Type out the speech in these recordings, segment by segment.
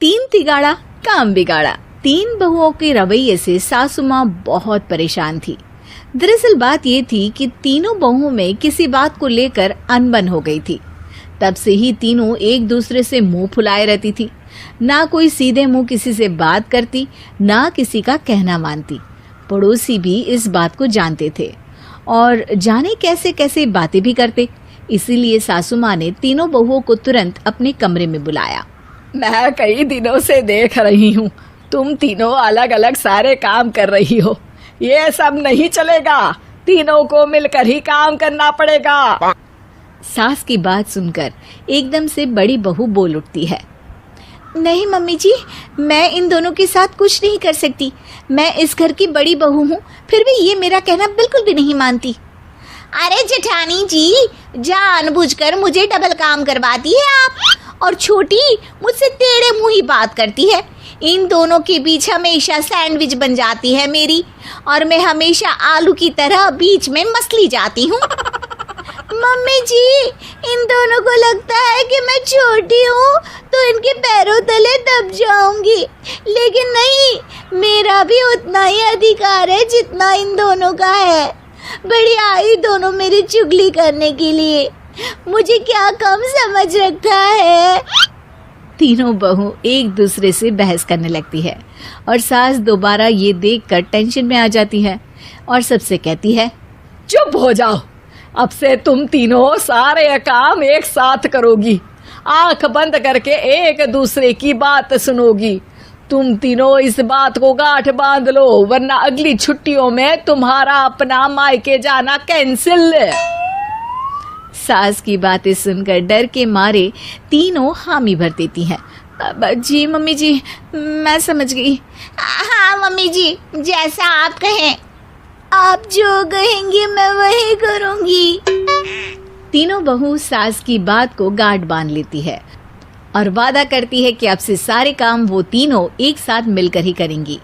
तीन तिगाड़ा काम बिगाड़ा। तीन बहुओं के रवैये से सासू माँ बहुत परेशान थी। दरअसल बात ये थी कि तीनों बहुओं में किसी बात को लेकर अनबन हो गई थी। तब से ही तीनों एक दूसरे से मुंह फुलाए रहती थी। ना कोई सीधे मुंह किसी से बात करती, ना किसी का कहना मानती। पड़ोसी भी इस बात को जानते थे और जाने कैसे कैसे बातें भी करते। इसीलिए सासू माँ ने तीनों बहुओं को तुरंत अपने कमरे में बुलाया। मैं कई दिनों से देख रही हूँ, तुम तीनों अलग अलग सारे काम कर रही हो। ये सब नहीं चलेगा, तीनों को मिलकर ही काम करना पड़ेगा। सास की बात सुनकर एकदम से बड़ी बहू बोल उठती है। नहीं मम्मी जी, मैं इन दोनों के साथ कुछ नहीं कर सकती। मैं इस घर की बड़ी बहू हूँ, फिर भी ये मेरा कहना बिल्कुल भी नहीं मानती। अरे जेठानी जी, जानबूझकर मुझे डबल काम करवाती है आप। और छोटी मुझसे टेढ़े मुंह ही बात करती है। इन दोनों के बीच हमेशा सैंडविच बन जाती है मेरी, और मैं हमेशा आलू की तरह बीच में मसली जाती हूँ। मम्मी जी, इन दोनों को लगता है कि मैं छोटी हूँ तो इनके पैरों तले दब जाऊंगी, लेकिन नहीं, मेरा भी उतना ही अधिकार है जितना इन दोनों का है। बढ़िया ही दोनों मेरी चुगली करने के लिए, मुझे क्या कम समझ रखा है। तीनों बहू एक दूसरे से बहस करने लगती है और सास दोबारा ये देखकर टेंशन में आ जाती है और सबसे कहती है, चुप हो जाओ, अब से तुम तीनों सारे काम एक साथ करोगी। आंख बंद करके एक दूसरे की बात सुनोगी। तुम तीनों इस बात को गांठ बांध लो, वरना अगली छुट्टियों में तुम्हारा अपना मायके जाना कैंसिल। सास की बातें सुनकर डर के मारे तीनों हामी भर देती हैं। जी मम्मी जी, मैं समझ गई। हाँ मम्मी जी, जैसा आप कहें। आप जो कहेंगी मैं वही करूंगी। तीनों बहू सास की बात को गांठ बांध लेती है और वादा करती है कि अब से सारे काम वो तीनों एक साथ मिलकर ही करेंगी।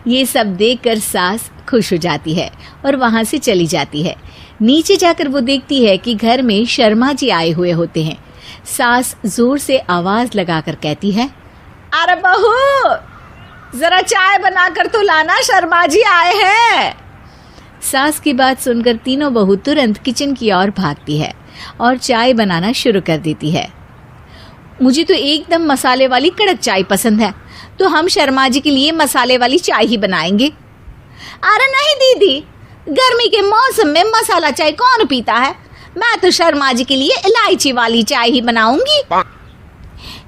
ये सब देखकर सास खुश हो जाती है और वहां से चली जाती है। नीचे जाकर वो देखती है कि घर में शर्मा जी आए हुए होते हैं। सास जोर से आवाज लगाकर कहती है, अरे बहू, जरा चाय बनाकर तो लाना, शर्मा जी आए हैं। सास की बात सुनकर तीनों बहू तुरंत किचन की ओर भागती है और चाय बनाना शुरू कर देती है। मुझे तो एकदम मसाले वाली कड़क चाय पसंद है, तो हम शर्मा जी के लिए मसाले वाली चाय ही बनाएंगे। अरे नहीं दीदी, गर्मी के मौसम में मसाला चाय कौन पीता है? मैं तो शर्मा जी के लिए इलायची वाली चाय ही बनाऊंगी।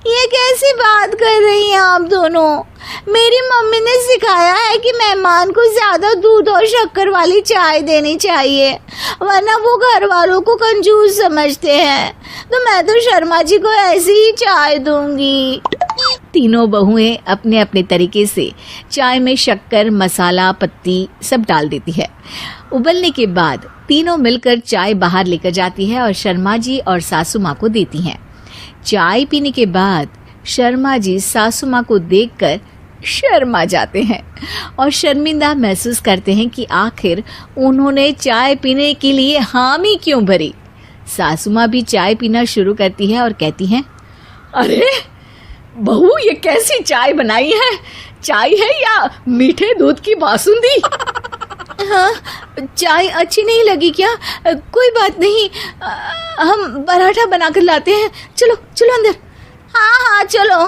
ये कैसी बात कर रही हैं आप दोनों? मेरी मम्मी ने सिखाया है कि मेहमान को ज्यादा दूध और शक्कर वाली चाय देनी चाहिए, वरना वो घर वालों को कंजूस समझते हैं। तो मैं तो शर्मा जी को ऐसी ही चाय दूंगी। तीनों बहुएं अपने अपने तरीके से चाय में शक्कर, मसाला, पत्ती सब डाल देती है। उबलने के बाद तीनों मिलकर चाय बाहर लेकर जाती है और शर्मा जी और सासू माँ को देती हैं। चाय पीने के बाद शर्मा जी सासू माँ को देखकर शर्मा जाते हैं और शर्मिंदा महसूस करते हैं कि आखिर उन्होंने चाय पीने के लिए हामी क्यों भरी। सासू माँ भी चाय पीना शुरू करती है और कहती हैं, अरे बहू, ये कैसी चाय बनाई है? चाय है या मीठे दूध की बासुंदी? हाँ, चाय अच्छी नहीं लगी क्या? कोई बात नहीं, हम पराठा बनाकर लाते हैं। चलो चलो अंदर। हाँ हाँ चलो।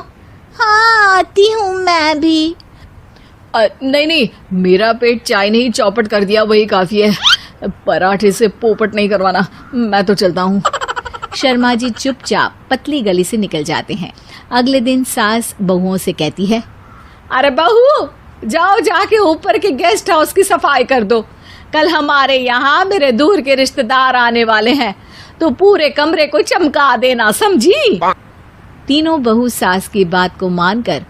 हाँ आती हूँ मैं भी। नहीं, मेरा पेट चाय ने ही चौपट कर दिया, वही काफी है। पराठे से पोपट नहीं करवाना, मैं तो चलता हूँ। शर्मा जी चुपचाप पतली गली से निकल जाते हैं। अगले दिन सास बहुओं से कहती है, अरे बहू, जाओ जाके ऊपर के गेस्ट हाउस की सफाई कर दो। कल हमारे यहाँ मेरे दूर के रिश्तेदार आने वाले हैं, तो पूरे कमरे को चमका देना, समझी? तीनों बहू सास की बात को मानकर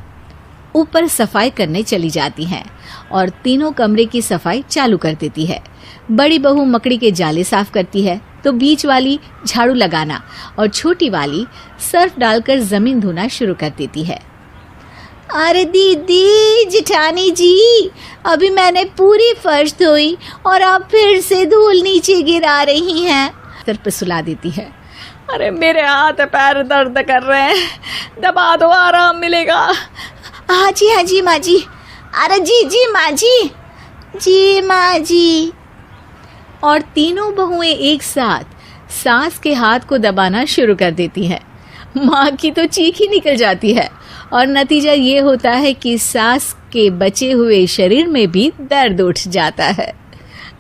ऊपर सफाई करने चली जाती हैं और तीनों कमरे की सफाई चालू कर देती है। बड़ी बहू मकड़ी के जाले साफ करती है, तो बीच वाली झाड़ू लगाना और छोटी वाली सर्फ डालकर जमीन धोना शुरू कर देती है। अरे दीदी, जेठानी जी, अभी मैंने पूरी फर्श धोई और आप फिर से धूल नीचे गिरा रही हैं। सर पर सुला देती है। अरे मेरे हाथ पैर दर्द कर रहे हैं, दबा दो, आराम मिलेगा। हाँ जी माँ जी। अरे जी माँ जी माँ जी। और तीनों बहुएं एक साथ सास के हाथ को दबाना शुरू कर देती हैं। माँ की तो चीख ही निकल जाती है और नतीजा ये होता है कि सास के बचे हुए शरीर में भी दर्द उठ जाता है।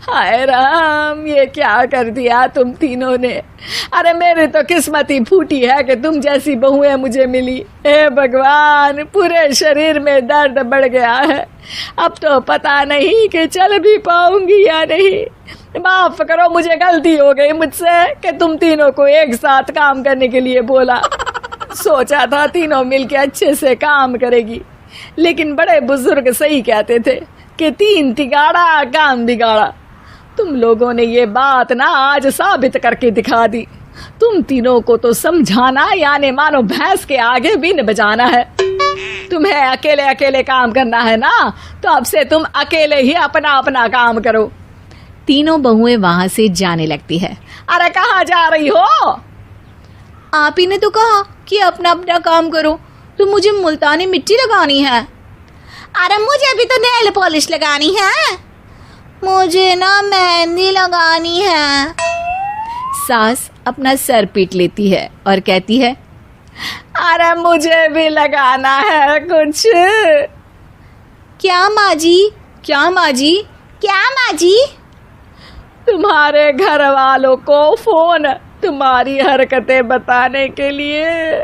हाय राम, ये क्या कर दिया तुम तीनों ने। अरे मेरी तो किस्मत ही फूटी है कि तुम जैसी बहुएं मुझे मिली। हे भगवान, पूरे शरीर में दर्द बढ़ गया है। अब तो पता नहीं कि चल भी पाऊंगी या नहीं। माफ करो, मुझे गलती हो गई मुझसे कि तुम तीनों को एक साथ काम करने के लिए बोला। सोचा था तीनों मिलके अच्छे से काम करेगी, लेकिन बड़े बुजुर्ग सही कहते थे कि 3 तिगाड़ा काम बिगाड़ा। तुम लोगों ने ये बात ना आज साबित करके दिखा दी। तुम तीनों को तो समझाना यानी मानो भैंस के आगे बीन बजाना है। तुम्हें अकेले अकेले काम करना है ना, तो अब से तुम अकेले ही अपना अपना काम करो। तीनों बहुएं वहां से जाने लगती है। अरे कहाँ जा रही हो? आप ही ने तो कहा कि अपना अपना काम करो, तो मुझे मुल्तानी मिट्टी लगानी है। अरे मुझे भी तो नेल पॉलिश लगानी है। मुझे ना मेहंदी लगानी है। सास अपना सर पीट लेती है और कहती है, अरे मुझे भी लगाना है कुछ। क्या माँ जी? क्या माँ जी? क्या माँ जी? तुम्हारे घर वालों को फोन तुम्हारी हरकतें बताने के लिए।